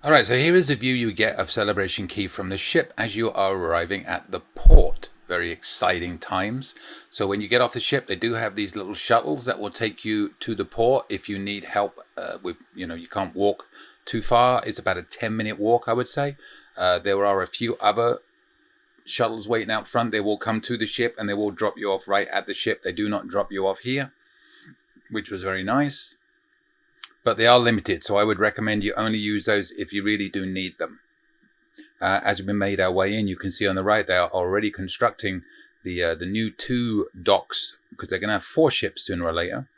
All right, so here is a view you get of Celebration Key from the ship as you are arriving at the port. Very exciting times. So when you get off the ship, they do have these little shuttles that will take you to the port if you need help with, you can't walk too far. It's about a 10-minute walk, I would say. There are a few other shuttles waiting out front. They will come to the ship and they will drop you off right at the ship. They do not drop you off here, which was very nice. But they are limited, so I would recommend you only use those if you really do need them. As we made our way in, you can see on the right, they are already constructing the new 2 docks, because they're going to have 4 ships sooner or later.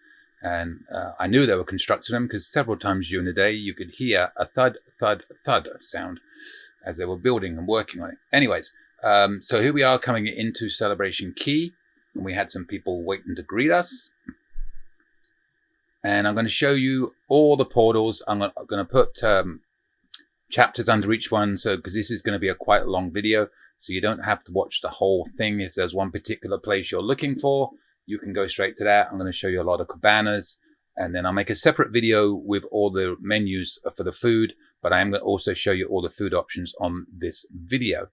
And I knew they were constructing them because several times during the day you could hear a thud, thud, thud sound as they were building and working on it. Anyways, so here we are coming into Celebration Key, and we had some people waiting to greet us. And I'm going to show you all the portals. I'm going to put chapters under each one, because this is going to be a quite long video, so you don't have to watch the whole thing. If there's one particular place you're looking for, you can go straight to that. I'm going to show you a lot of cabanas, and then I'll make a separate video with all the menus for the food, but I am going to also show you all the food options on this video.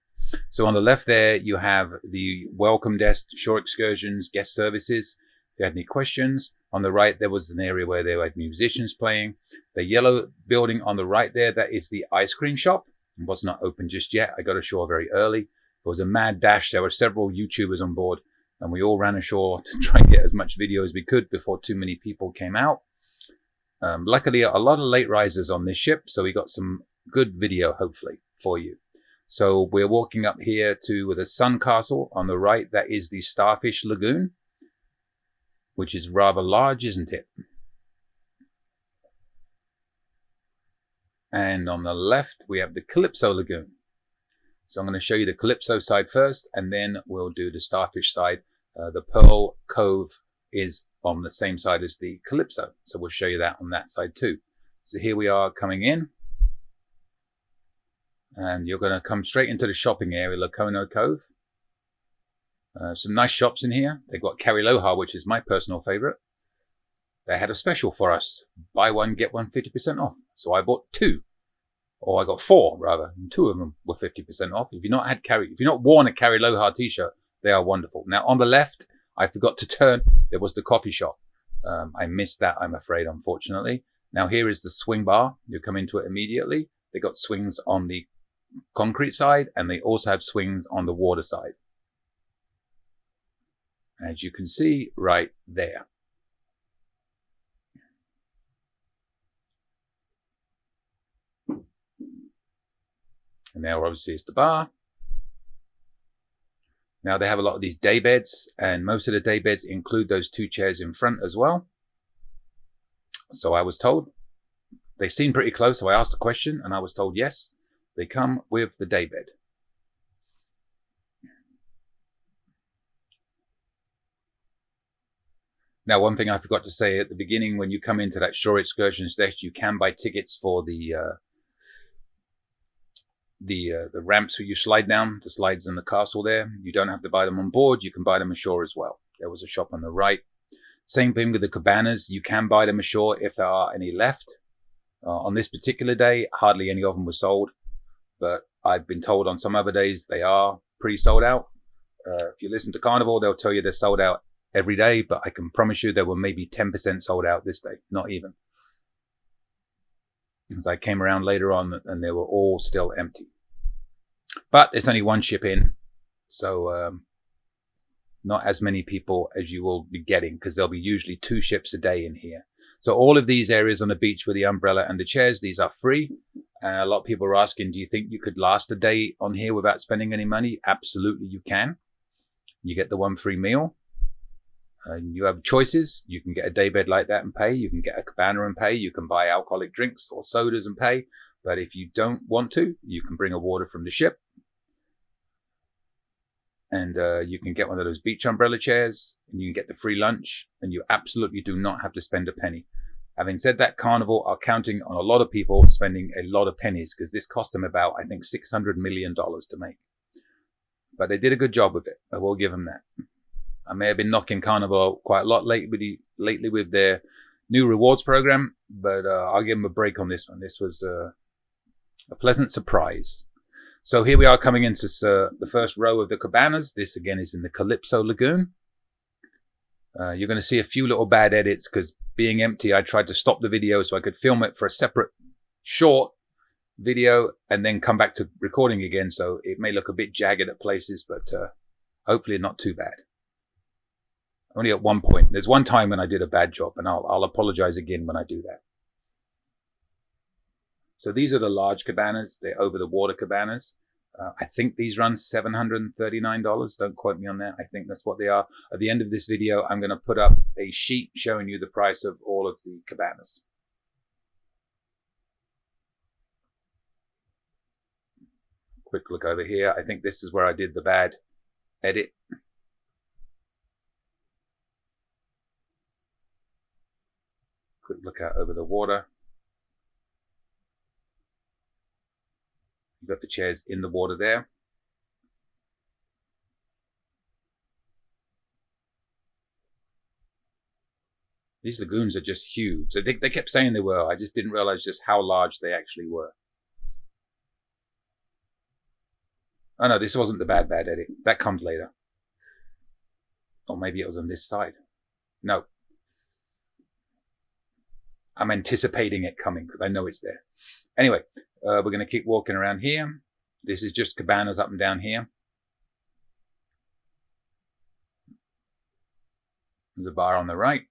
So on the left there, you have the welcome desk, shore excursions, guest services. If you had any questions. On the right, there was an area where there were musicians playing. The yellow building on the right there, that is the ice cream shop. It was not open just yet. I got ashore very early. It was a mad dash. There were several YouTubers on board, and we all ran ashore to try and get as much video as we could before too many people came out. Luckily, a lot of late risers on this ship, so we got some good video, hopefully, for you. So we're walking up here to the Suncastle. On the right, that is the Starfish Lagoon, which is rather large, isn't it? And on the left, we have the Calypso Lagoon. So I'm going to show you the Calypso side first, and then we'll do the Starfish side. The Pearl Cove is on the same side as the Calypso, so we'll show you that on that side too. So here we are coming in, and you're going to come straight into the shopping area, Lokono Cove. Some nice shops in here. They've got Carnival, which is my personal favorite. They had a special for us. Buy one, get one 50% off. So I bought 2. Or I got 4, rather. And 2 of them were 50% off. If you've not worn a Carnival t-shirt, they are wonderful. Now, on the left, I forgot to turn. There was the coffee shop. I missed that, I'm afraid, unfortunately. Now, here is the swing bar. You come into it immediately. They got swings on the concrete side, and they also have swings on the water side. As you can see right there. And there obviously is the bar. Now they have a lot of these day beds, and most of the day beds include those 2 chairs in front as well. So I was told. They seemed pretty close, so I asked the question and I was told yes, they come with the day bed. Now, one thing I forgot to say at the beginning, when you come into that shore excursions desk, you can buy tickets for the ramps where you slide down, the slides in the castle there. You don't have to buy them on board. You can buy them ashore as well. There was a shop on the right. Same thing with the cabanas. You can buy them ashore if there are any left. On this particular day, hardly any of them were sold, but I've been told on some other days they are pretty sold out. If you listen to Carnival, they'll tell you they're sold out every day, but I can promise you there were maybe 10% sold out this day, not even. As I came around later on, and they were all still empty. But there's only 1 ship in, so not as many people as you will be getting, because there'll be usually 2 ships a day in here. So all of these areas on the beach with the umbrella and the chairs, these are free. A lot of people are asking, do you think you could last a day on here without spending any money? Absolutely, you can. You get the 1 free meal. You have choices. You can get a daybed like that and pay. You can get a cabana and pay. You can buy alcoholic drinks or sodas and pay. But if you don't want to, you can bring a water from the ship. And you can get one of those beach umbrella chairs, and you can get the free lunch, and you absolutely do not have to spend a penny. Having said that, Carnival are counting on a lot of people spending a lot of pennies, because this cost them about, I think, $600 million to make. But they did a good job with it. I will give them that. I may have been knocking Carnival quite a lot lately with their new rewards program, but I'll give them a break on this one. This was A pleasant surprise. So here we are coming into the first row of the cabanas. This again is in the Calypso Lagoon. You're going to see a few little bad edits because being empty, I tried to stop the video so I could film it for a separate short video and then come back to recording again. So it may look a bit jagged at places, but hopefully not too bad. Only at one point. There's one time when I did a bad job, and I'll apologize again when I do that. So these are the large cabanas. They're over the water cabanas. I think these run $739. Don't quote me on that. I think that's what they are. At the end of this video, I'm going to put up a sheet showing you the price of all of the cabanas. Quick look over here. I think this is where I did the bad edit. Quick look out over the water. You've got the chairs in the water there. These lagoons are just huge. They kept saying they were. I just didn't realize just how large they actually were. Oh no, this wasn't the bad edit. That comes later. Or maybe it was on this side. No. I'm anticipating it coming because I know it's there. Anyway, we're going to keep walking around here. This is just cabanas up and down here. There's a bar on the right.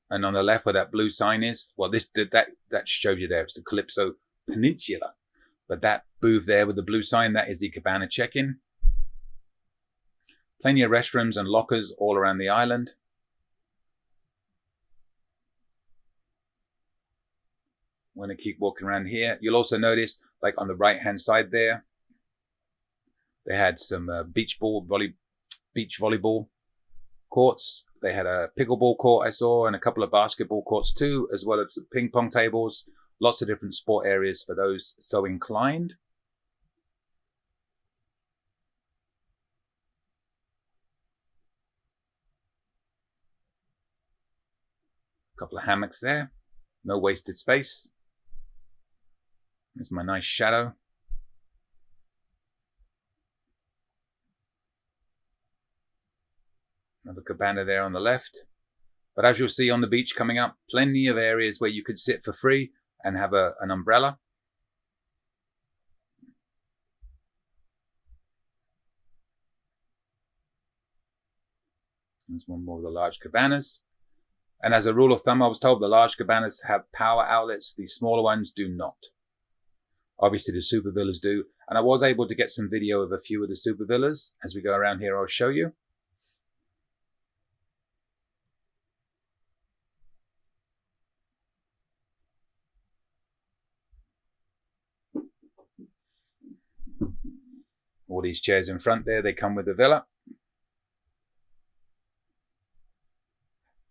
And on the left where that blue sign is, well, that showed you there. It's the Calypso Peninsula. But that booth there with the blue sign, that is the Cabana check-in. Plenty of restrooms and lockers all around the island. I'm going to keep walking around here. You'll also notice, like on the right-hand side there, they had some beach volleyball courts. They had a pickleball court I saw and a couple of basketball courts too, as well as some ping pong tables. Lots of different sport areas for those so inclined. A couple of hammocks there. No wasted space. There's my nice shadow. Another cabana there on the left. But as you'll see on the beach coming up, plenty of areas where you could sit for free and have an umbrella. There's one more of the large cabanas. And as a rule of thumb, I was told the large cabanas have power outlets. The smaller ones do not. Obviously, the super villas do. And I was able to get some video of a few of the super villas. As we go around here, I'll show you. All these chairs in front there, they come with the villa.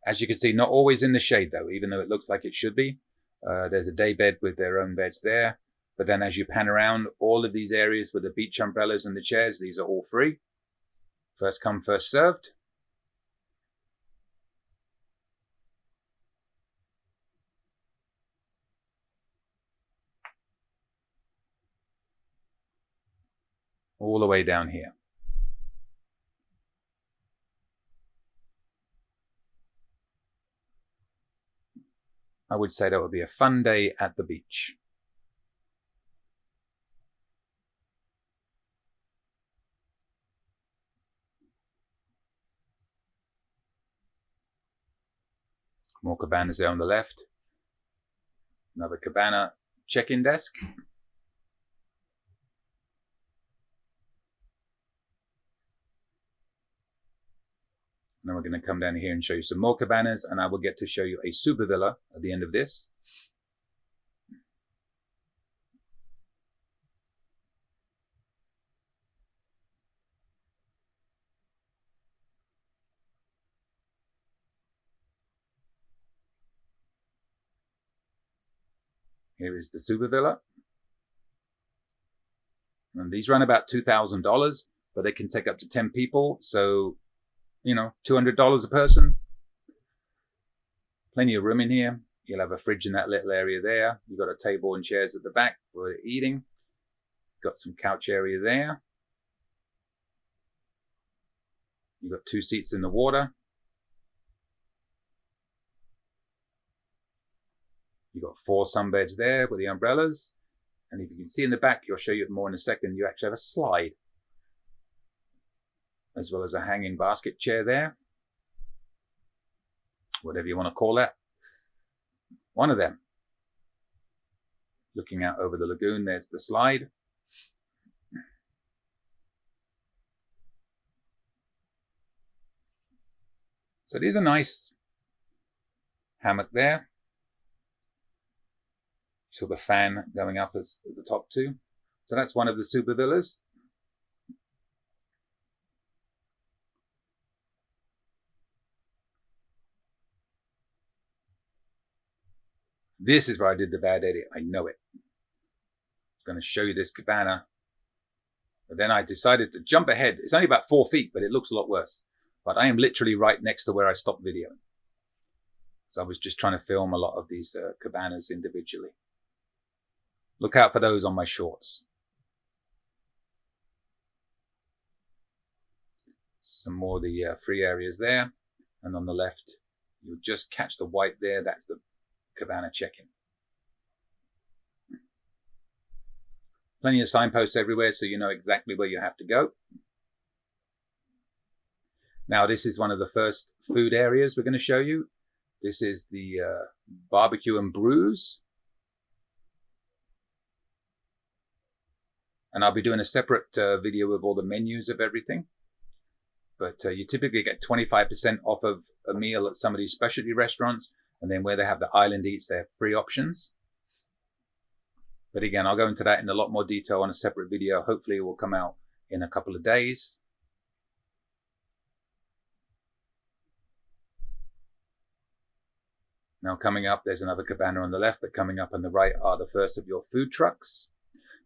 As you can see, not always in the shade though, even though it looks like it should be. There's a day bed with their own beds there. But then as you pan around, all of these areas with the beach umbrellas and the chairs, these are all free. First come, first served. All the way down here. I would say that would be a fun day at the beach. More cabanas there on the left. Another cabana check-in desk. Then we're going to come down here and show you some more cabanas, and I will get to show you a super villa at the end of this. Here is the super villa. And these run about $2,000, but they can take up to 10 people. So, you know, $200 a person. Plenty of room in here. You'll have a fridge in that little area there. You've got a table and chairs at the back for eating. Got some couch area there. You've got 2 seats in the water. You've got 4 sunbeds there with the umbrellas. And if you can see in the back, I'll show you more in a second, you actually have a slide, as well as a hanging basket chair there. Whatever you want to call that. One of them. Looking out over the lagoon, there's the slide. So there's a nice hammock there. You saw the fan going up at the top too. So that's one of the super villas. This is where I did the bad edit. I know it. I was going to show you this cabana. But then I decided to jump ahead. It's only about 4 feet, but it looks a lot worse. But I am literally right next to where I stopped videoing. So I was just trying to film a lot of these cabanas individually. Look out for those on my shorts. Some more of the free areas there. And on the left, you'll just catch the white there. That's the cabana check-in. Plenty of signposts everywhere, so you know exactly where you have to go. Now, this is one of the first food areas we're going to show you. This is the barbecue and brews. And I'll be doing a separate video with all the menus of everything. But you typically get 25% off of a meal at some of these specialty restaurants. And then where they have the island eats, they have free options. But again, I'll go into that in a lot more detail on a separate video. Hopefully it will come out in a couple of days. Now coming up, there's another cabana on the left, but coming up on the right are the first of your food trucks.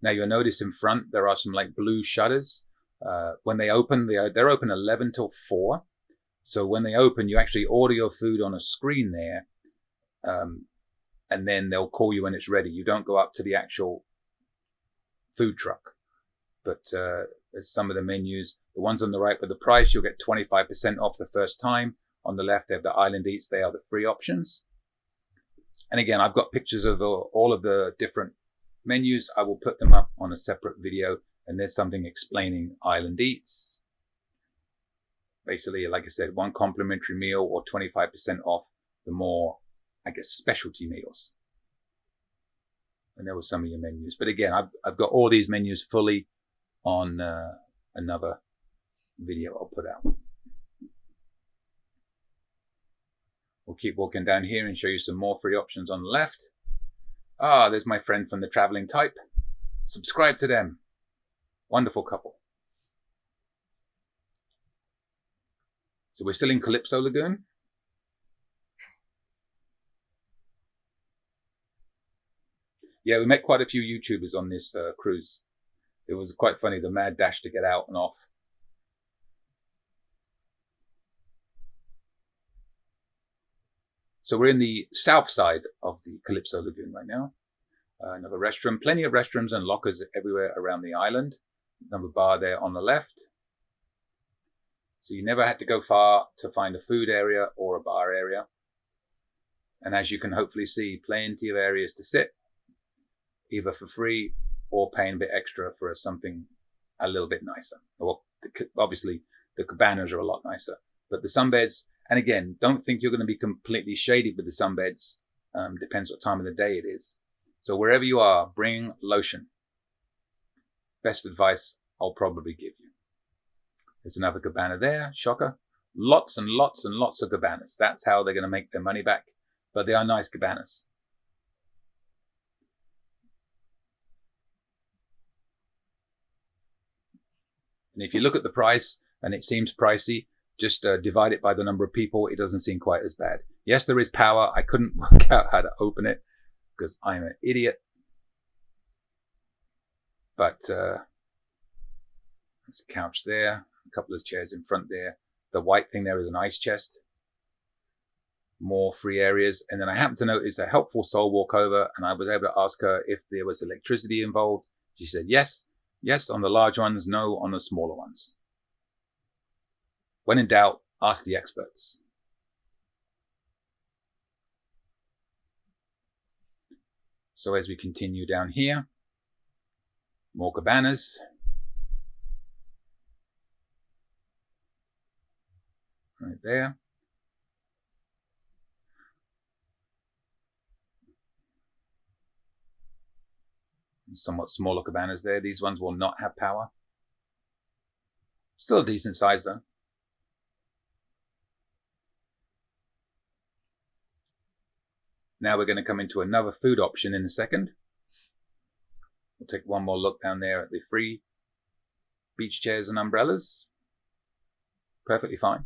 Now you'll notice in front, there are some like blue shutters. When they open, they're open 11 till 4. So when they open, you actually order your food on a screen there. And then they'll call you when it's ready. You don't go up to the actual food truck. But there's some of the menus. The ones on the right with the price, you'll get 25% off the first time. On the left, they have the island eats. They are the free options. And again, I've got pictures of all of the different menus. I will put them up on a separate video. And there's something explaining island eats. Basically, like I said, 1 complimentary meal or 25% off the more, I guess, specialty meals. And there were some of your menus. But again, I've got all these menus fully on another video I'll put out. We'll keep walking down here and show you some more free options on the left. Ah, there's my friend from the traveling type. Subscribe to them. Wonderful couple. So we're still in Calypso Lagoon. Yeah, we met quite a few YouTubers on this cruise. It was quite funny, the mad dash to get out and off. So we're in the south side of the Calypso Lagoon right now. Another restroom, plenty of restrooms and lockers everywhere around the island. Another bar there on the left. So you never had to go far to find a food area or a bar area. And as you can hopefully see, plenty of areas to sit, either for free or paying a bit extra for something a little bit nicer. Well, obviously the cabanas are a lot nicer, but the sunbeds, and again, don't think you're going to be completely shaded with the sunbeds. Depends what time of the day it is. So wherever you are, bring lotion. Best advice I'll probably give you. There's another cabana there, shocker. Lots and lots and lots of cabanas. That's how they're going to make their money back. But they are nice cabanas. And if you look at the price and it seems pricey, just divide it by the number of people. It doesn't seem quite as bad. Yes, there is power. I couldn't work out how to open it because I'm an idiot. But there's a couch there, a couple of chairs in front there. The white thing there is an ice chest. more free areas. And then I happened to notice a helpful soul walkover, and I was able to ask her if there was electricity involved. She said yes. Yes on the large ones, no on the smaller ones. When in doubt, ask the experts. So as we continue down here, more cabanas. Right there. Somewhat smaller cabanas there. These ones will not have power. Still a decent size though. Now we're going to come into another food option in a second. We'll take one more look down there at the free beach chairs and umbrellas. Perfectly fine.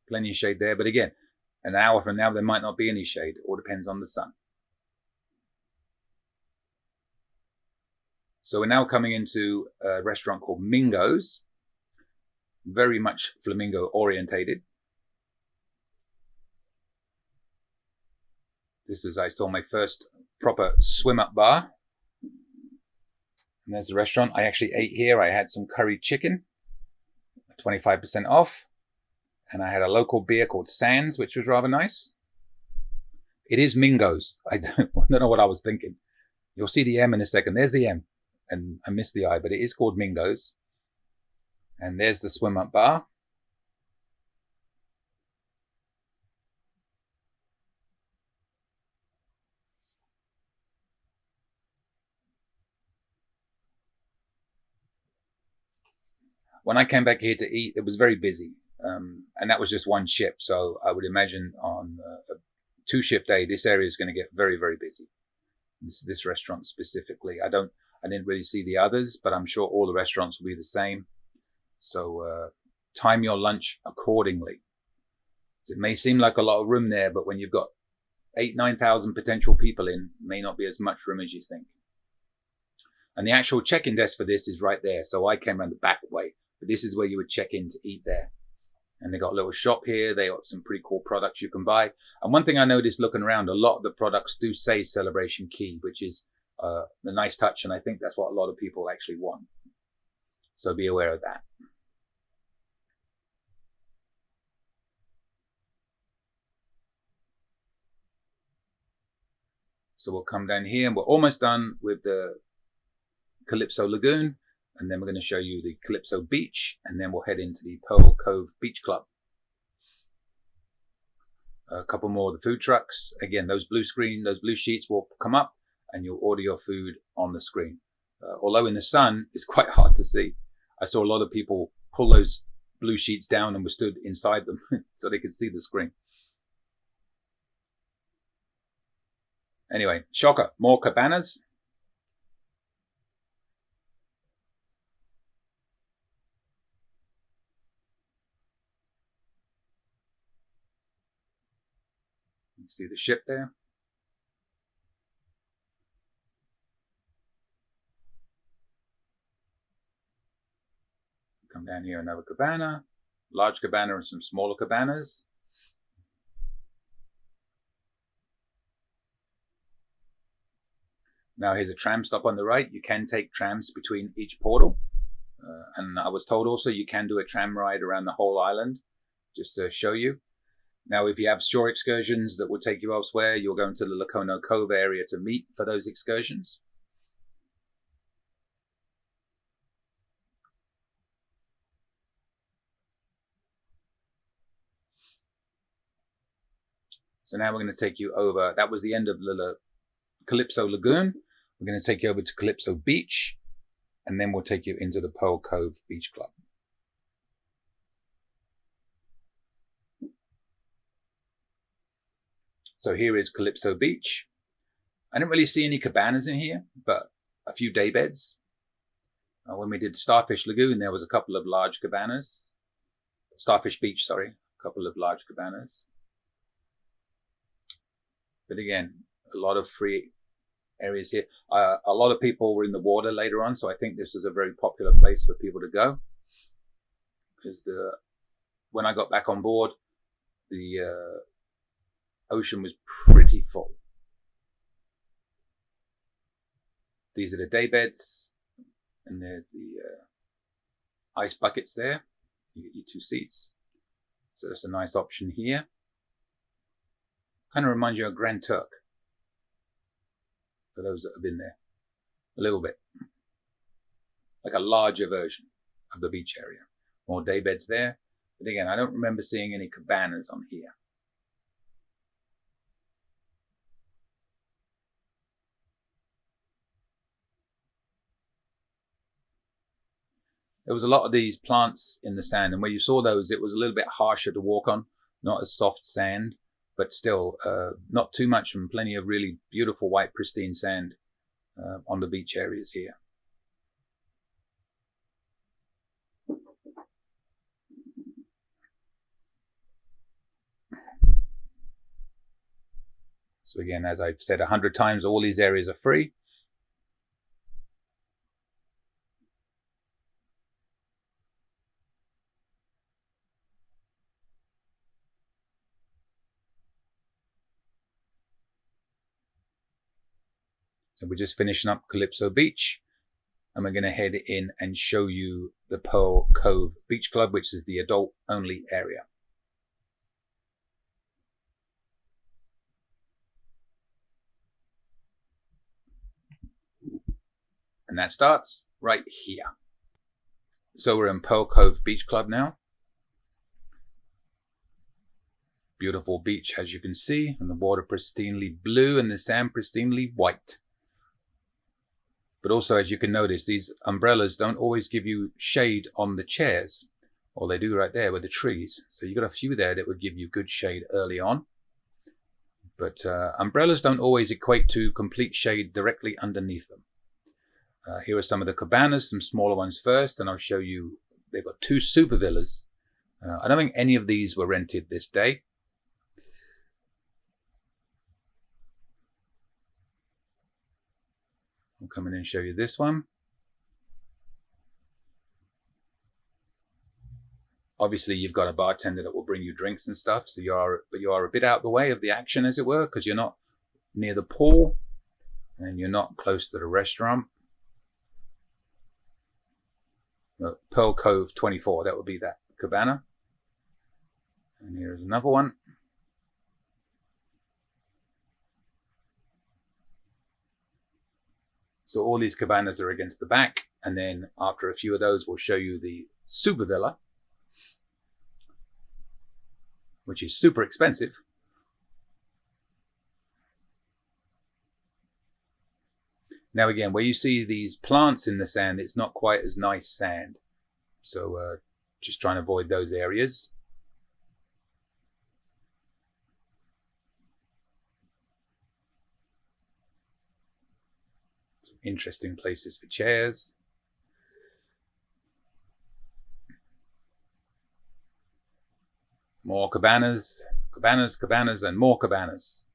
Plenty of shade there. But again, an hour from now there might not be any shade. It all depends on the sun. So we're now coming into a restaurant called Mingos. Very much flamingo orientated. This is, I saw my first proper swim up bar. And there's the restaurant. I actually ate here. I had some curry chicken, 25% off. And I had a local beer called Sands, which was rather nice. It is Mingos. I don't know what I was thinking. You'll see the M in a second. There's the M. And I missed the I, but it is called Mingos. And there's the swim up bar. When I came back here to eat, it was very busy. And that was just one ship. So I would imagine on a 2-ship day, this area is going to get very, very busy. This restaurant specifically. I didn't really see the others, but I'm sure all the restaurants will be the same. So time your lunch accordingly. It may seem like a lot of room there, but when you've got 8,000-9,000 potential people in, it may not be as much room as you think. And the actual check-in desk for this is right there. So I came around the back way, but this is where you would check in to eat there. And they got a little shop here. They got some pretty cool products you can buy. And one thing I noticed looking around, a lot of the products do say Celebration Key, which is a nice touch. And I think that's what a lot of people actually want. So be aware of that. So we'll come down here and we're almost done with the Calypso Lagoon. And then we're going to show you the Calypso Beach. And then we'll head into the Pearl Cove Beach Club. A couple more of the food trucks. Again, those blue sheets will come up and you'll order your food on the screen. Although in the sun, it's quite hard to see. I saw a lot of people pull those blue sheets down and were stood inside them so they could see the screen. Anyway, shocker, more cabanas. You see the ship there. Come down here, another cabana, large cabana and some smaller cabanas. Now here's a tram stop on the right. You can take trams between each portal. And I was told also you can do a tram ride around the whole island, just to show you. Now, if you have shore excursions that will take you elsewhere, you'll go into the Lokono Cove area to meet for those excursions. So now we're going to take you over. That was the end of the Calypso Lagoon. We're going to take you over to Calypso Beach, and then we'll take you into the Pearl Cove Beach Club. So here is Calypso Beach. I didn't really see any cabanas in here, but a few day beds. When we did Starfish Lagoon, there was a couple of large cabanas. Starfish Beach, sorry, a couple of large cabanas. But again, a lot of free areas here. A lot of people were in the water later on, so I think this is a very popular place for people to go. Because when I got back on board, ocean was pretty full. These are the day beds, and there's the ice buckets there. You get your 2 seats. So that's a nice option here. Kind of reminds you of Grand Turk, for those that have been there. A little bit. Like a larger version of the beach area. More day beds there. But again, I don't remember seeing any cabanas on here. There was a lot of these plants in the sand, and where you saw those, it was a little bit harsher to walk on, not as soft sand, but still not too much, and plenty of really beautiful white pristine sand on the beach areas here. So again, as I've said 100 times, all these areas are free. So we're just finishing up Calypso Beach, and we're going to head in and show you the Pearl Cove Beach Club, which is the adult-only area. And that starts right here. So we're in Pearl Cove Beach Club now. Beautiful beach, as you can see, and the water pristinely blue and the sand pristinely white. But also, as you can notice, these umbrellas don't always give you shade on the chairs. Or they do right there with the trees. So you've got a few there that would give you good shade early on. But umbrellas don't always equate to complete shade directly underneath them. Here are some of the cabanas, some smaller ones first, and I'll show you, they've got 2 super villas. I don't think any of these were rented this day. I'll come in and show you this one. Obviously, you've got a bartender that will bring you drinks and stuff, so you are a bit out of the way of the action, as it were, because you're not near the pool and you're not close to the restaurant. Pearl Cove 24, that would be that cabana. And here's another one. So all these cabanas are against the back, and then after a few of those, we'll show you the super villa, which is super expensive. Now again, where you see these plants in the sand, it's not quite as nice sand. So just trying to avoid those areas. Some interesting places for chairs. More cabanas, cabanas, cabanas, and more cabanas.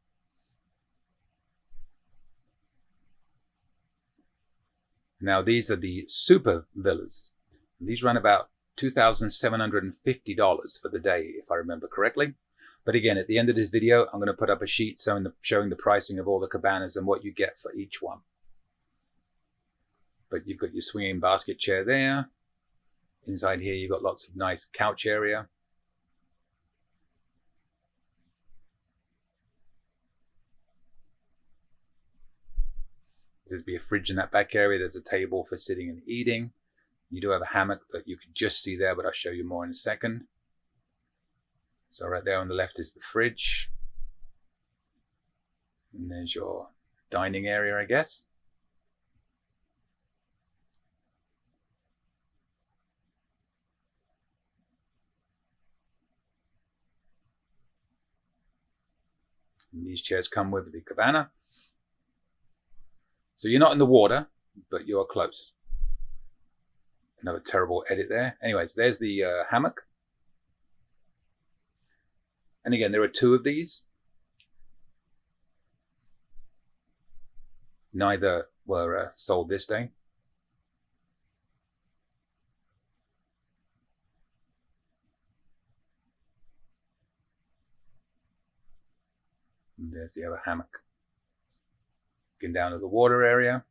Now these are the super villas. These run about $2,750 for the day, if I remember correctly. But again, at the end of this video, I'm going to put up a sheet showing the pricing of all the cabanas and what you get for each one. But you've got your swinging basket chair there. Inside here, you've got lots of nice couch area. There's be a fridge in that back area. There's a table for sitting and eating. You do have a hammock that you can just see there, but I'll show you more in a second. So right there on the left is the fridge. And there's your dining area, I guess. And these chairs come with the cabana. So you're not in the water, but you're close. Another terrible edit there. Anyways, there's the hammock. And again, there are 2 of these. Neither were sold this day. And there's the other hammock. Getting down to the water area.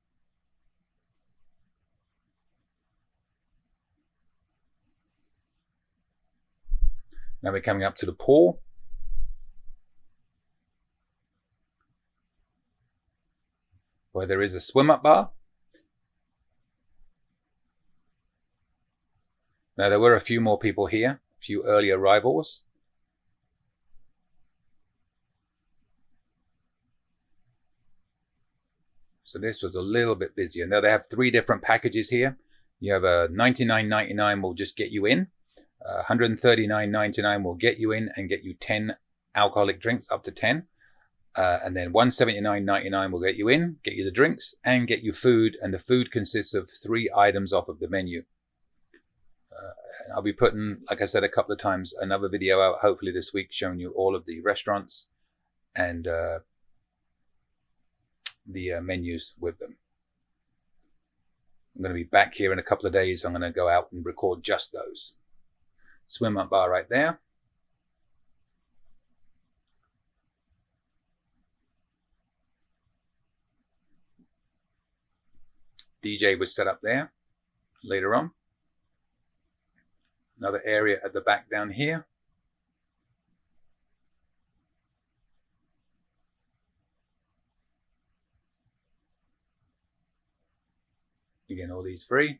Now we're coming up to the pool. Where there is a swim-up bar. Now there were a few more people here, a few early arrivals. So this was a little bit busier. Now they have 3 different packages here. You have a $99.99 will just get you in. $139.99 will get you in and get you 10 alcoholic drinks, up to 10. And then $179.99 will get you in, get you the drinks, and get you food. And the food consists of 3 items off of the menu. I'll be putting, like I said a couple of times, another video out hopefully this week showing you all of the restaurants and the menus with them. I'm going to be back here in a couple of days. I'm going to go out and record just those. Swim up bar right there. DJ was set up there later on. Another area at the back down here. Again, all these free.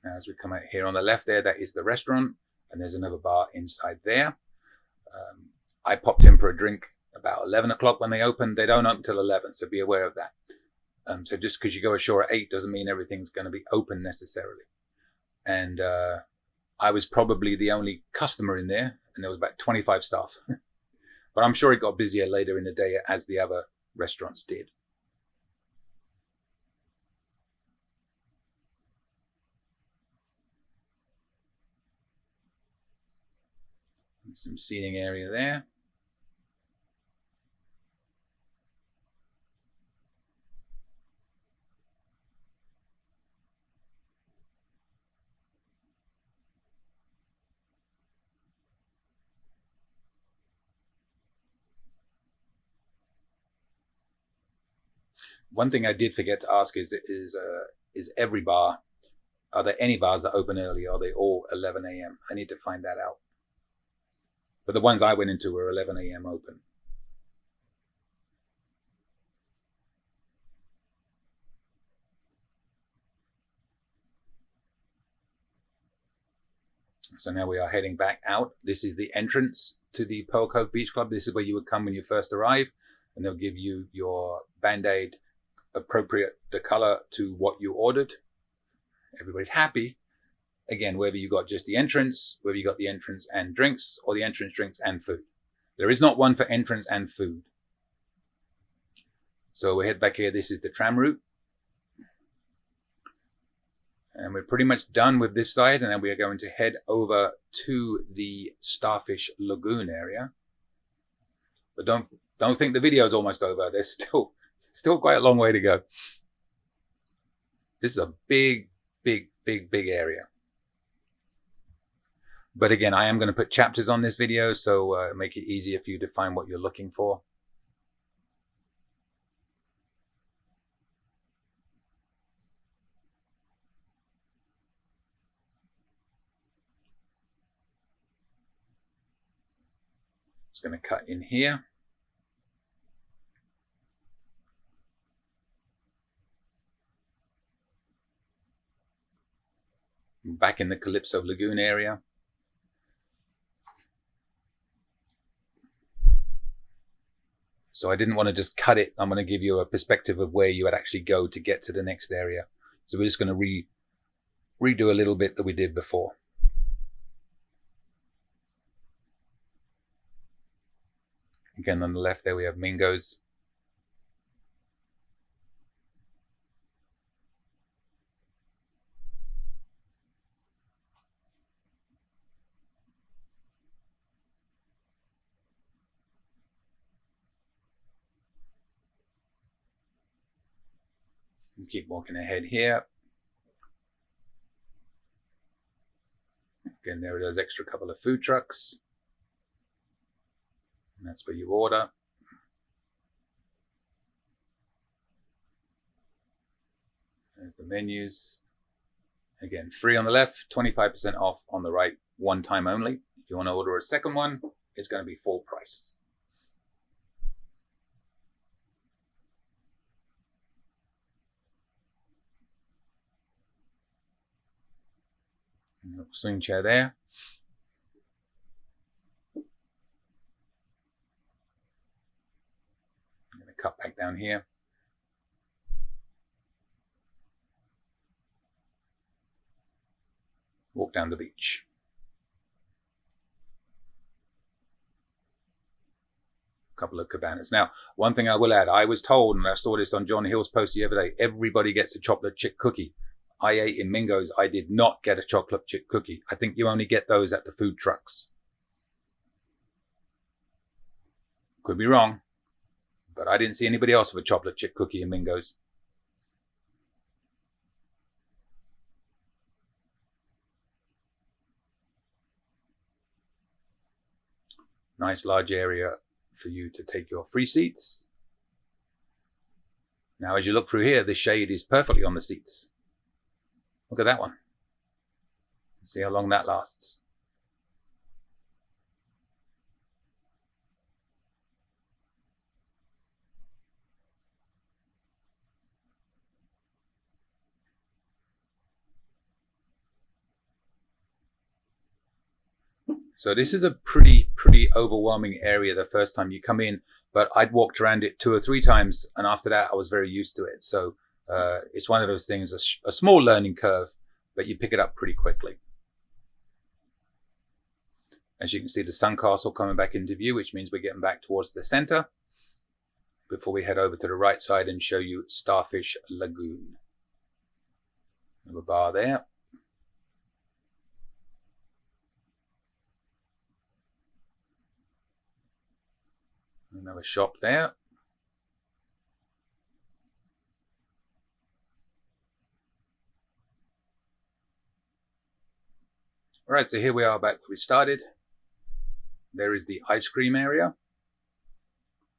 Now, as we come out here on the left there, that is the restaurant, and there's another bar inside there. I popped in for a drink about 11 o'clock when they open. They don't open till 11, so be aware of that. So just because you go ashore at 8 doesn't mean everything's going to be open necessarily. And I was probably the only customer in there, and there was about 25 staff. But I'm sure it got busier later in the day as the other restaurants did. Some seating area there. One thing I did forget to ask is every bar, are there any bars that open early? Are they all 11 a.m.? I need to find that out. But the ones I went into were 11 a.m. open. So now we are heading back out. This is the entrance to the Pearl Cove Beach Club. This is where you would come when you first arrive, and they'll give you your Band-Aid appropriate the color to what you ordered. Everybody's happy. Again, whether you got just the entrance, whether you got the entrance and drinks, or the entrance, drinks, and food. There is not one for entrance and food. So we head back here. This is the tram route. And we're pretty much done with this side, and then we are going to head over to the Starfish Lagoon area. But don't think the video is almost over. There's still quite a long way to go. This is a big area. But again, I am going to put chapters on this video, so make it easier for you to find what you're looking for. Just going to cut in here. Back in the Calypso Lagoon area. So I didn't want to just cut it. I'm going to give you a perspective of where you would actually go to get to the next area. So we're just going to redo a little bit that we did before. Again, on the left there we have Mingos. Keep walking ahead here. Again, there are those extra couple of food trucks. And that's where you order. There's the menus. Again, free on the left, 25% off on the right, one time only. If you want to order a second one, it's going to be full price. Swing chair there. I'm going to cut back down here. Walk down the beach. A couple of cabanas. Now, one thing I will add, I was told, and I saw this on John Hill's post the other day, everybody gets a chocolate chip cookie. I ate in Mingos. I did not get a chocolate chip cookie. I think you only get those at the food trucks. Could be wrong, but I didn't see anybody else with a chocolate chip cookie in Mingos. Nice large area for you to take your free seats. Now, as you look through here, the shade is perfectly on the seats. Look at that one. See how long that lasts. So this is a pretty overwhelming area the first time you come in, but I'd walked around it 2 or 3 times, and after that I was very used to it. So it's one of those things, a small learning curve, but you pick it up pretty quickly. As you can see, the Suncastle coming back into view, which means we're getting back towards the center before we head over to the right side and show you Starfish Lagoon. Another bar there. Another shop there. All right, so here we are back where we started. There is the ice cream area.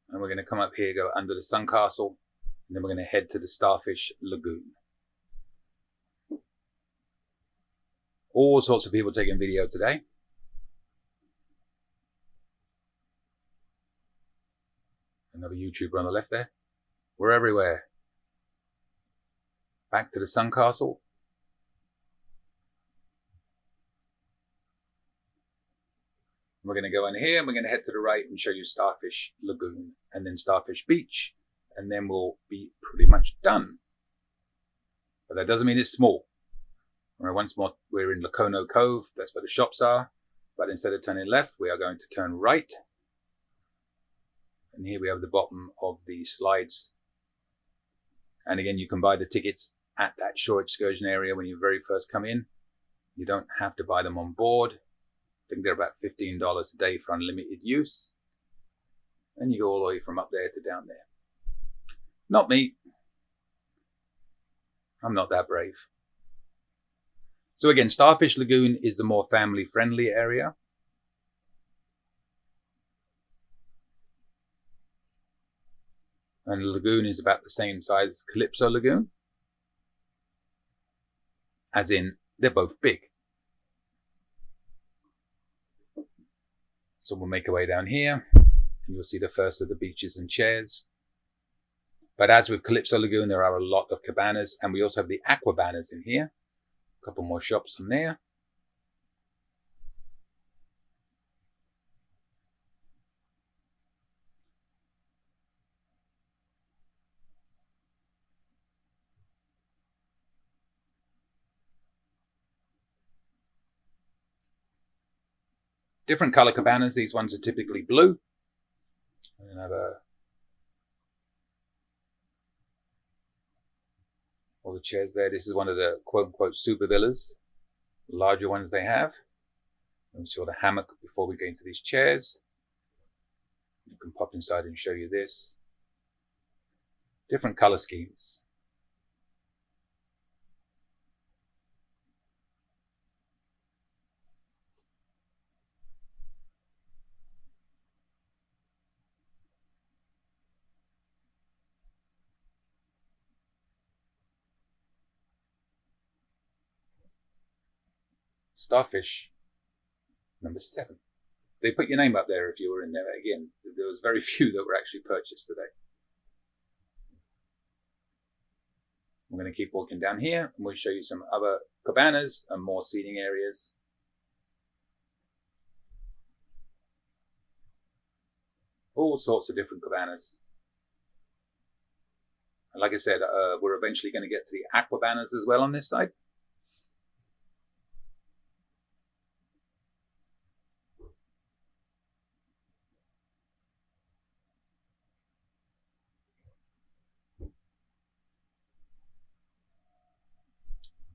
And we're going to come up here, go under the Suncastle, and then we're going to head to the Starfish Lagoon. All sorts of people taking video today. Another YouTuber on the left there. We're everywhere. Back to the Suncastle. We're going to go in here and we're going to head to the right and show you Starfish Lagoon and then Starfish Beach, and then we'll be pretty much done. But that doesn't mean it's small. All right, once more, we're in Lokono Cove. That's where the shops are. But instead of turning left, we are going to turn right. And here we have the bottom of the slides. And again, you can buy the tickets at that shore excursion area when you very first come in. You don't have to buy them on board. I think they're about $15 a day for unlimited use. And you go all the way from up there to down there. Not me. I'm not that brave. So again, Starfish Lagoon is the more family-friendly area. And the lagoon is about the same size as Calypso Lagoon. As in, they're both big. So we'll make our way down here, and you'll see the first of the beaches and chairs. But as with Calypso Lagoon, there are a lot of cabanas, and we also have the Aqua Banas in here. A couple more shops on there. Different color cabanas. These ones are typically blue. And have all the chairs there. This is one of the quote-unquote super villas, larger ones they have. And we saw the hammock before we go into these chairs. You can pop inside and show you this. Different color schemes. Starfish, number 7. They put your name up there if you were in there. Again, there was very few that were actually purchased today. I'm going to keep walking down here and we'll show you some other cabanas and more seating areas. All sorts of different cabanas. And like I said, we're eventually going to get to the Aqua Banas as well on this side.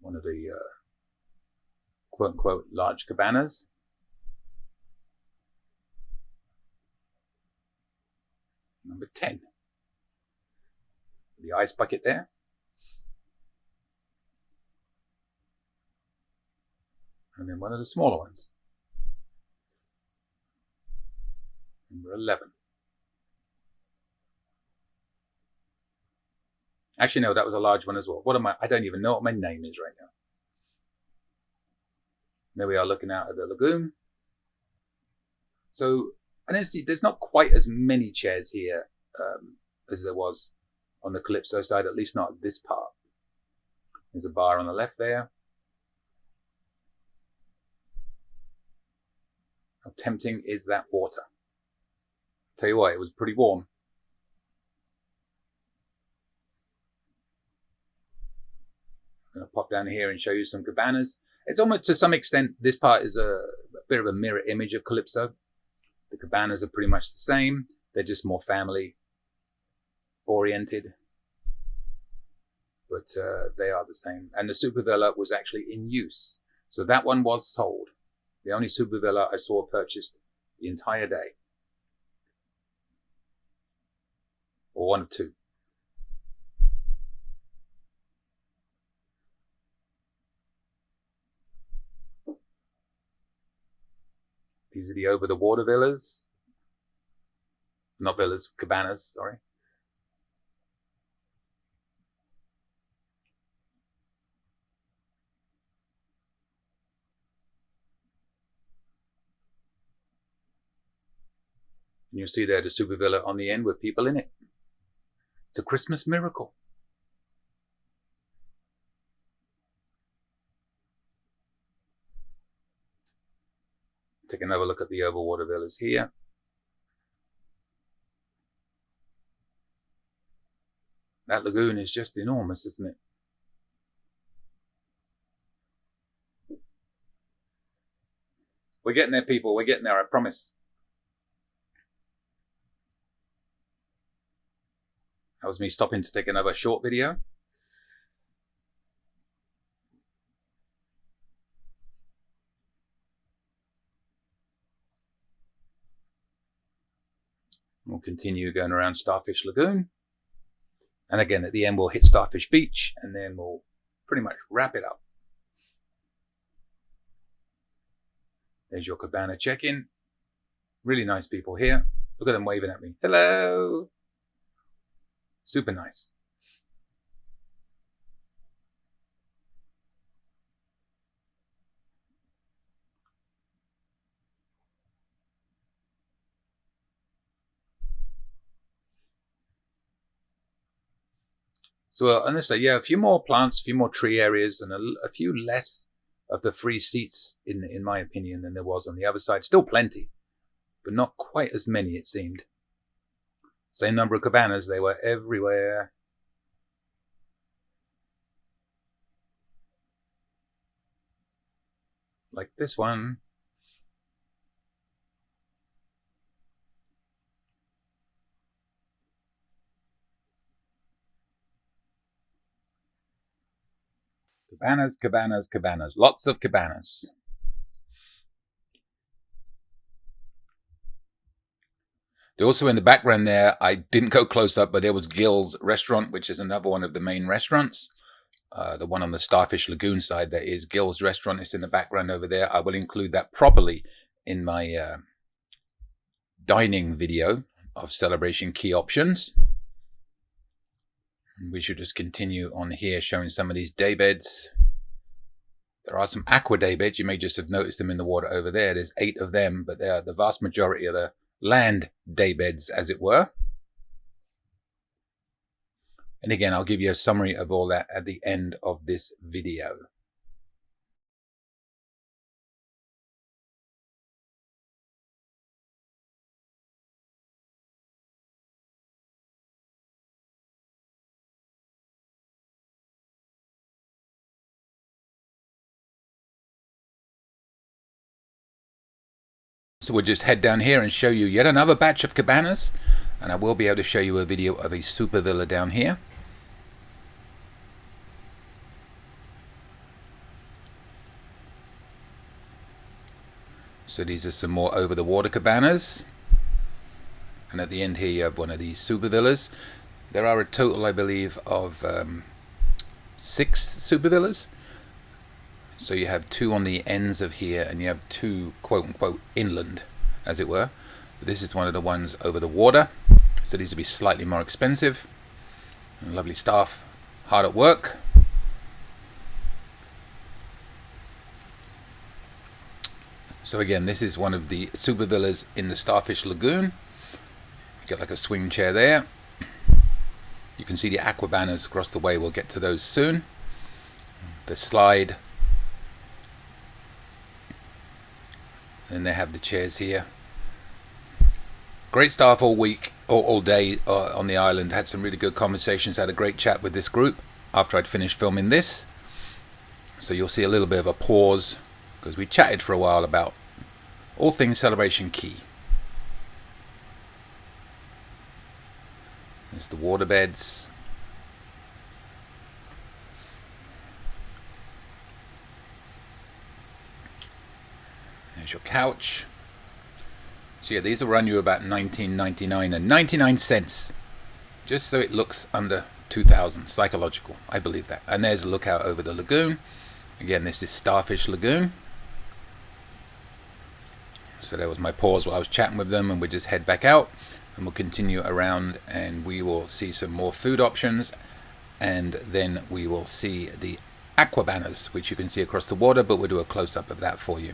One of the quote-unquote large cabanas. Number 10. The ice bucket there. And then one of the smaller ones. Number 11. Actually, no, that was a large one as well. What am I don't even know what my name is right now. There we are looking out at the lagoon. So, I don't see, there's not quite as many chairs here as there was on the Calypso side, at least not this part. There's a bar on the left there. How tempting is that water? Tell you what, it was pretty warm. I'm going to pop down here and show you some cabanas. It's almost, to some extent, this part is a bit of a mirror image of Calypso. The cabanas are pretty much the same. They're just more family oriented. But they are the same. And the Super Villa was actually in use. So that one was sold. The only Super Villa I saw purchased the entire day. Or one of two. These are the over-the-water villas. Not villas, cabanas, sorry. And you'll see there the super villa on the end with people in it. It's a Christmas miracle. Take another look at the overwater villas here. That lagoon is just enormous, isn't it? We're getting there, people. We're getting there, I promise. That was me stopping to take another short video. We'll continue going around Starfish Lagoon. And again, at the end, we'll hit Starfish Beach, and then we'll pretty much wrap it up. There's your Cabana check-in. Really nice people here. Look at them waving at me. Hello! Super nice. So honestly, yeah, a few more plants, a few more tree areas, and a few less of the free seats, in my opinion, than there was on the other side. Still plenty, but not quite as many, it seemed. Same number of cabanas, they were everywhere. Like this one. Cabanas, cabanas, cabanas. Lots of cabanas. They're also in the background there. I didn't go close up, but there was Gill's Restaurant, which is another one of the main restaurants. The one on the Starfish Lagoon side, there is Gill's Restaurant. It's in the background over there. I will include that properly in my dining video of Celebration Key Options. We should just continue on here showing some of these day beds. There are some aqua daybeds. You may just have noticed them in the water over there. There's 8 of them, but they are the vast majority of the land daybeds, as it were. And again, I'll give you a summary of all that at the end of this video. So we'll just head down here and show you yet another batch of cabanas, and I will be able to show you a video of a super villa down here. So these are some more over the water cabanas, and at the end here you have one of these super villas. There are a total, I believe, of 6 super villas. So you have 2 on the ends of here, and you have 2 quote-unquote inland, as it were. But this is one of the ones over the water, so these will be slightly more expensive. And lovely staff, hard at work. So again, this is one of the super villas in the Starfish Lagoon. You've got like a swing chair there. You can see the Aqua Banas across the way. We'll get to those soon. The slide. And they have the chairs here. Great staff all week, all day on the island. Had some really good conversations. Had a great chat with this group after I'd finished filming this. So you'll see a little bit of a pause because we chatted for a while about all things Celebration Key. There's the water beds. There's your couch. So yeah, these will run you about $19.99 and 99 cents, just so it looks under 2,000. Psychological, I believe that. And there's a lookout over the lagoon. Again, this is Starfish Lagoon. So there was my pause while I was chatting with them, and we'll just head back out and we'll continue around, and we will see some more food options, and then we will see the Aqua Banas, which you can see across the water, but we'll do a close-up of that for you.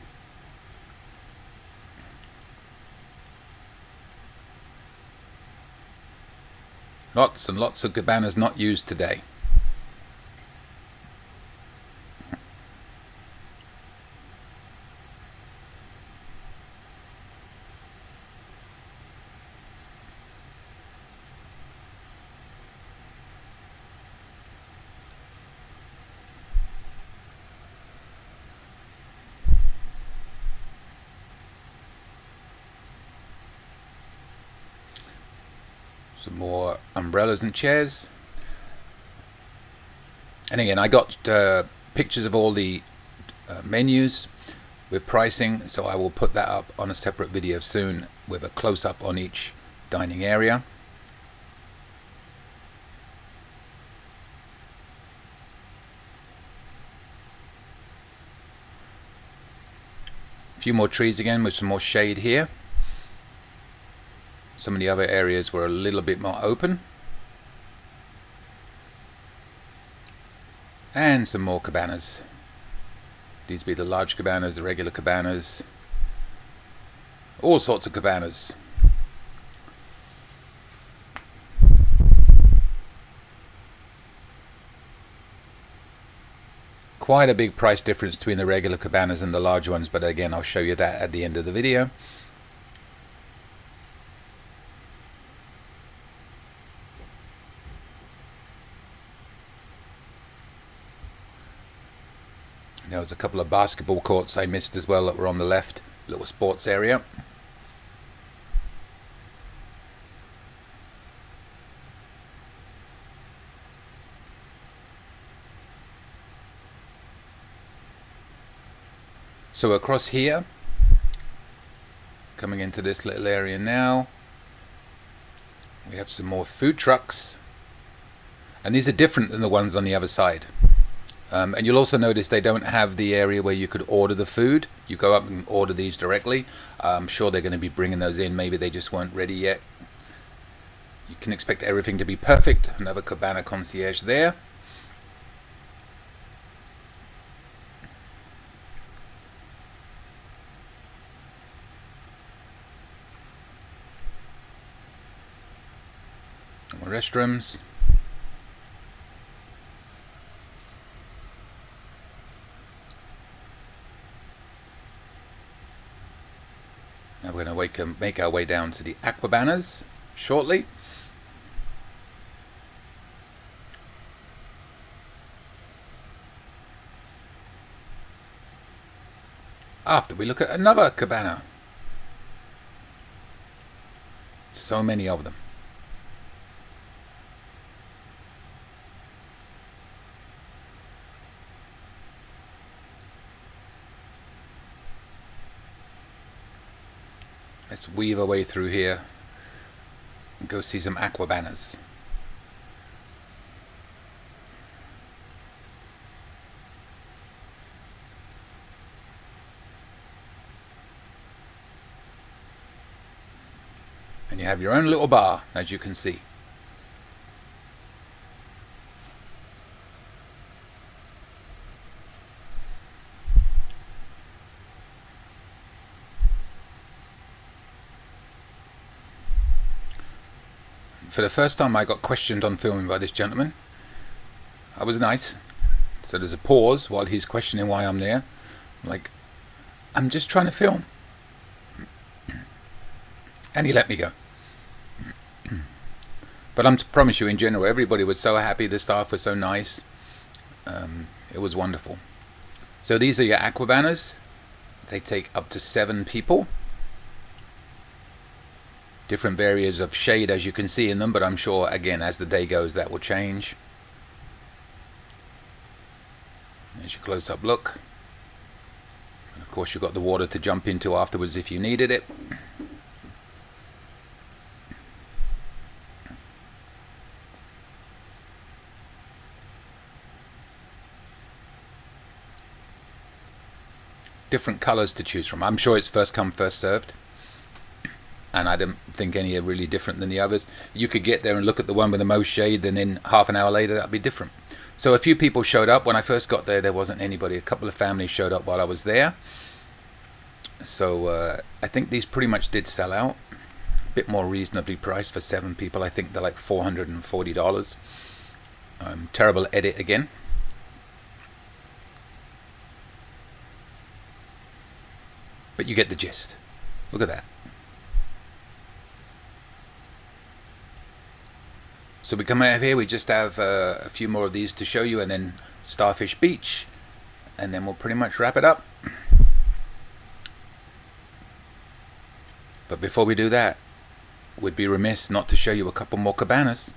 Lots and lots of cabanas not used today. Some more umbrellas and chairs. And again, I got pictures of all the menus with pricing, so I will put that up on a separate video soon with a close-up on each dining area. A few more trees again with some more shade here. Some of the other areas were a little bit more open. And some more cabanas. These be the large cabanas, the regular cabanas. All sorts of cabanas. Quite a big price difference between the regular cabanas and the large ones, but again, I'll show you that at the end of the video. There was a couple of basketball courts I missed as well that were on the left, little sports area. So across here, coming into this little area now, we have some more food trucks, and these are different than the ones on the other side. And you'll also notice they don't have the area where you could order the food. You go up and order these directly. I'm sure they're going to be bringing those in. Maybe they just weren't ready yet. You can expect everything to be perfect. Another Cabana concierge there. restrooms. Now we're going to make our way down to the Aqua Banas shortly. After we look at another cabana. So many of them. Let's weave our way through here and go see some Aqua Banas. And you have your own little bar, as you can see. For the first time I got questioned on filming by this gentleman. I was nice. So there's a pause while he's questioning why I'm there. I'm like, I'm just trying to film. And he let me go. But I promise you, in general, everybody was so happy. The staff was so nice. It was wonderful. So these are your Aqua Banas. They take up to 7 people. Different areas of shade, as you can see in them, but I'm sure, again, as the day goes, that will change. There's your close-up look. And of course, you've got the water to jump into afterwards if you needed it. Different colors to choose from. I'm sure it's first come, first served. And I don't think any are really different than the others. You could get there and look at the one with the most shade, and then half an hour later that'd be different. So a few people showed up. When I first got there, there wasn't anybody. A couple of families showed up while I was there. So I think these pretty much did sell out. A bit more reasonably priced for 7 people. I think they're like $440. Terrible edit again. But you get the gist. Look at that. So we come out of here, we just have a few more of these to show you, and then Starfish Beach, and then we'll pretty much wrap it up. But before we do that, we'd be remiss not to show you a couple more cabanas.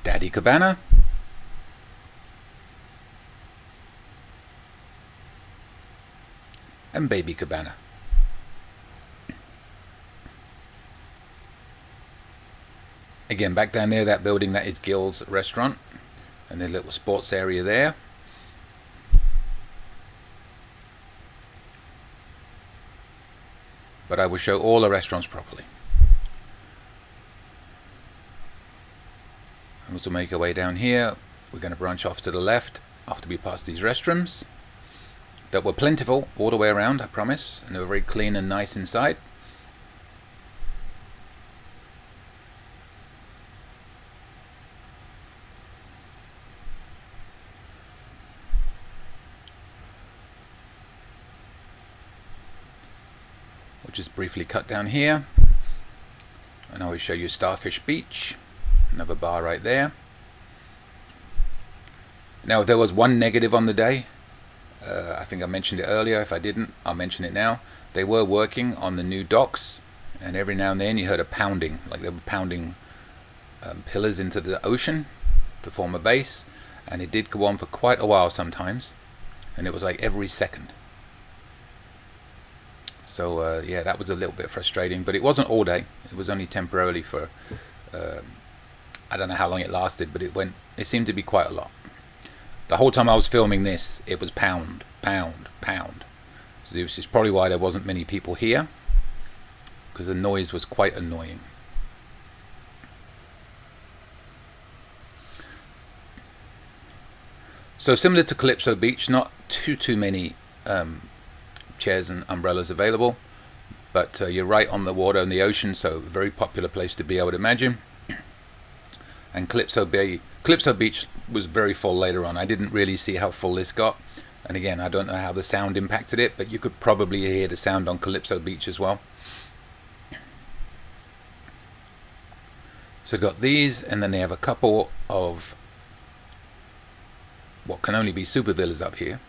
Daddy Cabana. And Baby Cabana. Again, back down there, that building, that is Gill's Restaurant, and the little sports area there. But I will show all the restaurants properly. And we'll make our way down here. We're going to branch off to the left after we pass these restrooms. That were plentiful all the way around, I promise, and they were very clean and nice inside. We'll just briefly cut down here, and I will show you Starfish Beach, another bar right there. Now, if there was one negative on the day, I think I mentioned it earlier. If I didn't, I'll mention it now. They were working on the new docks, and every now and then you heard a pounding, like they were pounding pillars into the ocean to form a base, and it did go on for quite a while sometimes, and it was like every second. So yeah, that was a little bit frustrating, but it wasn't all day. It was only temporarily for I don't know how long it lasted, but it seemed to be quite a lot. The whole time I was filming this, it was pound, pound, pound. So this is probably why there wasn't many people here, because the noise was quite annoying. So similar to Calypso Beach, not too many chairs and umbrellas available, but you're right on the water and the ocean, so a very popular place to be, I would imagine. And Calypso Beach was very full later on. I didn't really see how full this got, and again, I don't know how the sound impacted it, but you could probably hear the sound on Calypso Beach as well. So got these, and then they have a couple of what can only be super villas up here.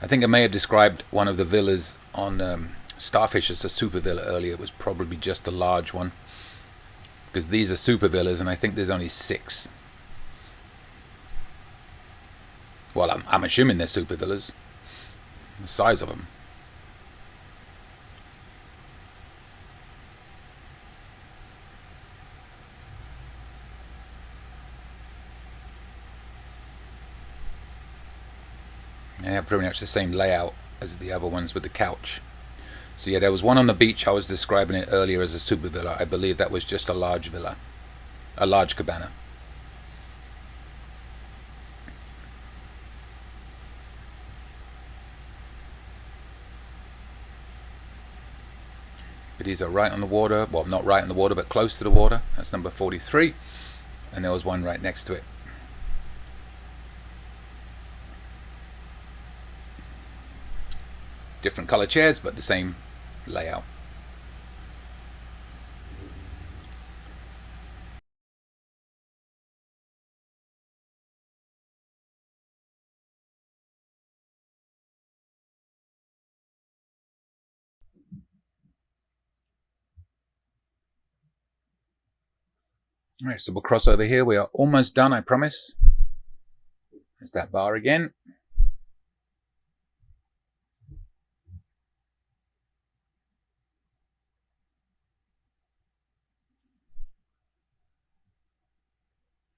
I think I may have described one of the villas on Starfish as a super villa earlier. It was probably just a large one, because these are super villas, and I think there's only 6. Well, I'm assuming they're super villas, the size of them. They have pretty much the same layout as the other ones with the couch. So yeah, there was one on the beach. I was describing it earlier as a super villa. I believe that was just a large villa, a large cabana. But these are right on the water. Well, not right on the water, but close to the water. That's number 43. And there was one right next to it. Different color chairs, but the same layout. All right, so we'll cross over here. We are almost done, I promise. There's that bar again.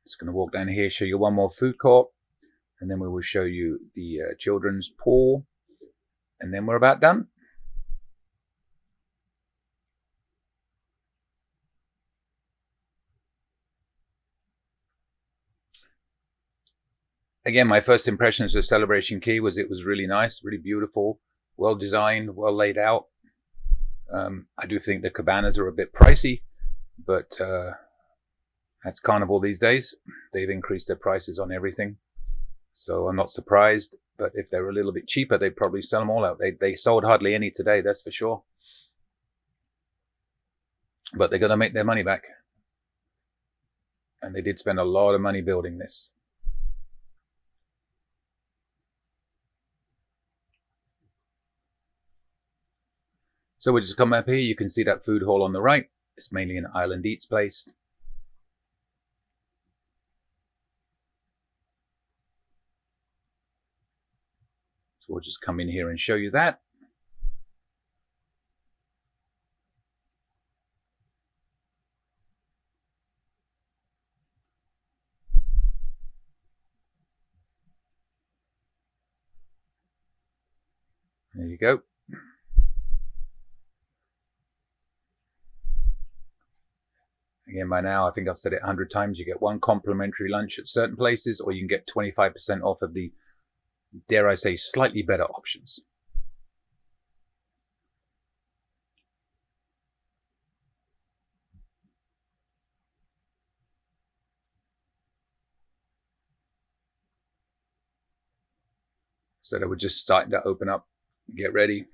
Just going to walk down here, show you one more food court, and then we will show you the children's pool, and then we're about done. Again, my first impressions of Celebration Key was it was really nice, really beautiful, well designed, well laid out. I do think the cabanas are a bit pricey, but that's Carnival these days. They've increased their prices on everything, so I'm not surprised. But if they were a little bit cheaper, they'd probably sell them all out. They sold hardly any today, that's for sure. But they're going to make their money back. And they did spend a lot of money building this. So we'll just come up here. You can see that food hall on the right. It's mainly an island eats place. So we'll just come in here and show you that. There you go. Again, by now, I think I've said it 100 times, you get one complimentary lunch at certain places, or you can get 25% off of the, dare I say, slightly better options. So they were just starting to open up, get ready.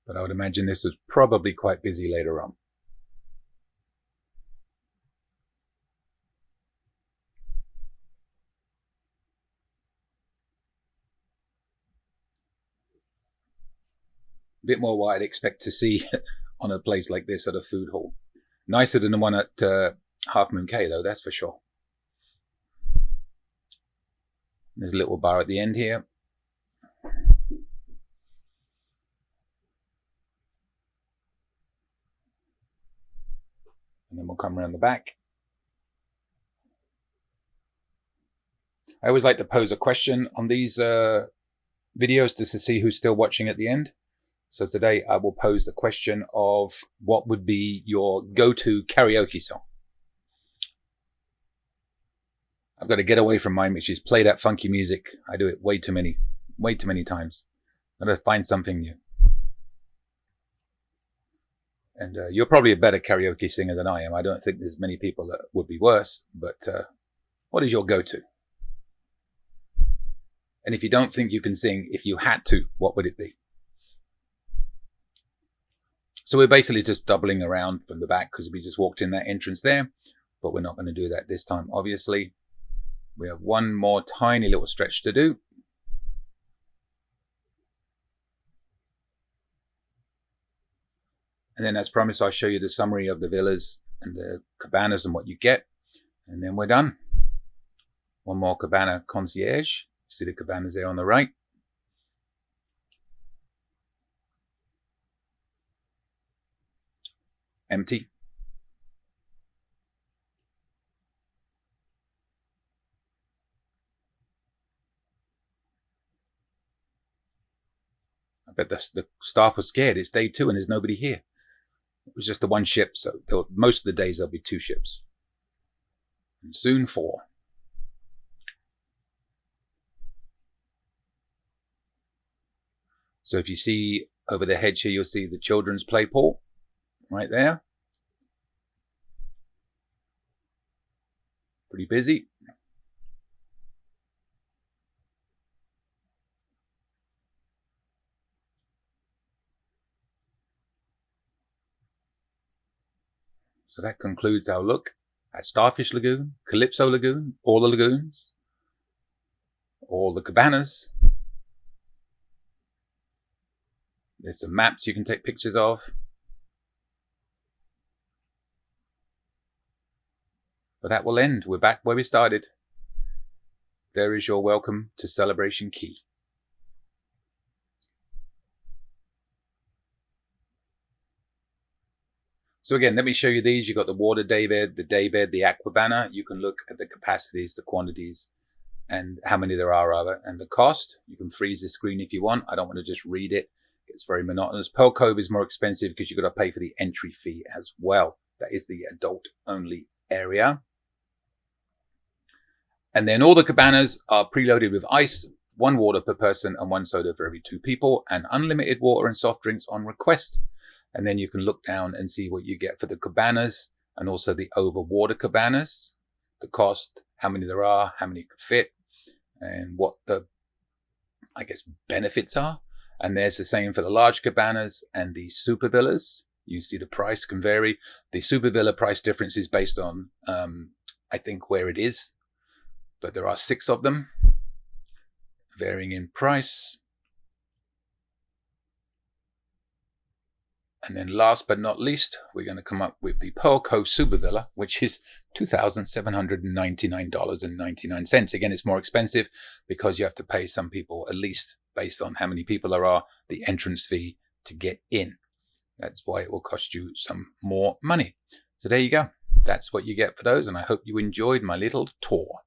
But I would imagine this was probably quite busy later on. A bit more what I'd expect to see on a place like this at a food hall. Nicer than the one at Half Moon Cay, though, that's for sure. There's a little bar at the end here. And then we'll come around the back. I always like to pose a question on these videos just to see who's still watching at the end. So today I will pose the question of what would be your go-to karaoke song? I've got to get away from mine, which is play that funky music. I do it way too many times. I've got to find something new. And you're probably a better karaoke singer than I am. I don't think there's many people that would be worse. But what is your go-to? And if you don't think you can sing, if you had to, what would it be? So we're basically just doubling around from the back because we just walked in that entrance there. But we're not going to do that this time, obviously. We have one more tiny little stretch to do. And then as promised, I'll show you the summary of the villas and the cabanas and what you get. And then we're done. One more cabana concierge. See the cabanas there on the right. Empty. I bet the staff was scared. It's day 2 and there's nobody here. It was just the one ship, so most of the days there'll be 2 ships. And soon 4. So if you see over the hedge here, you'll see the children's play pool right there. Pretty busy. So that concludes our look at Starfish Lagoon, Calypso Lagoon, all the lagoons, all the cabanas. There's some maps you can take pictures of. But that will end. We're back where we started. There is your welcome to Celebration Key. So again, let me show you these. You've got the water daybed, the Aqua Bana. You can look at the capacities, the quantities, and how many there are rather, and the cost. You can freeze the screen if you want. I don't want to just read it. It's very monotonous. Pearl Cove is more expensive because you've got to pay for the entry fee as well. That is the adult-only area. And then all the cabanas are preloaded with ice, 1 water per person and 1 soda for every 2 people, and unlimited water and soft drinks on request. And then you can look down and see what you get for the cabanas and also the over-water cabanas, the cost, how many there are, how many could fit, and what the, I guess, benefits are. And there's the same for the large cabanas and the super villas. You see the price can vary. The super villa price difference is based on, I think, where it is. But there are 6 of them, varying in price. And then last but not least, we're going to come up with the Pearl Cove Super Villa, which is $2,799.99. Again, it's more expensive because you have to pay some people, at least based on how many people there are, the entrance fee to get in. That's why it will cost you some more money. So there you go. That's what you get for those. And I hope you enjoyed my little tour.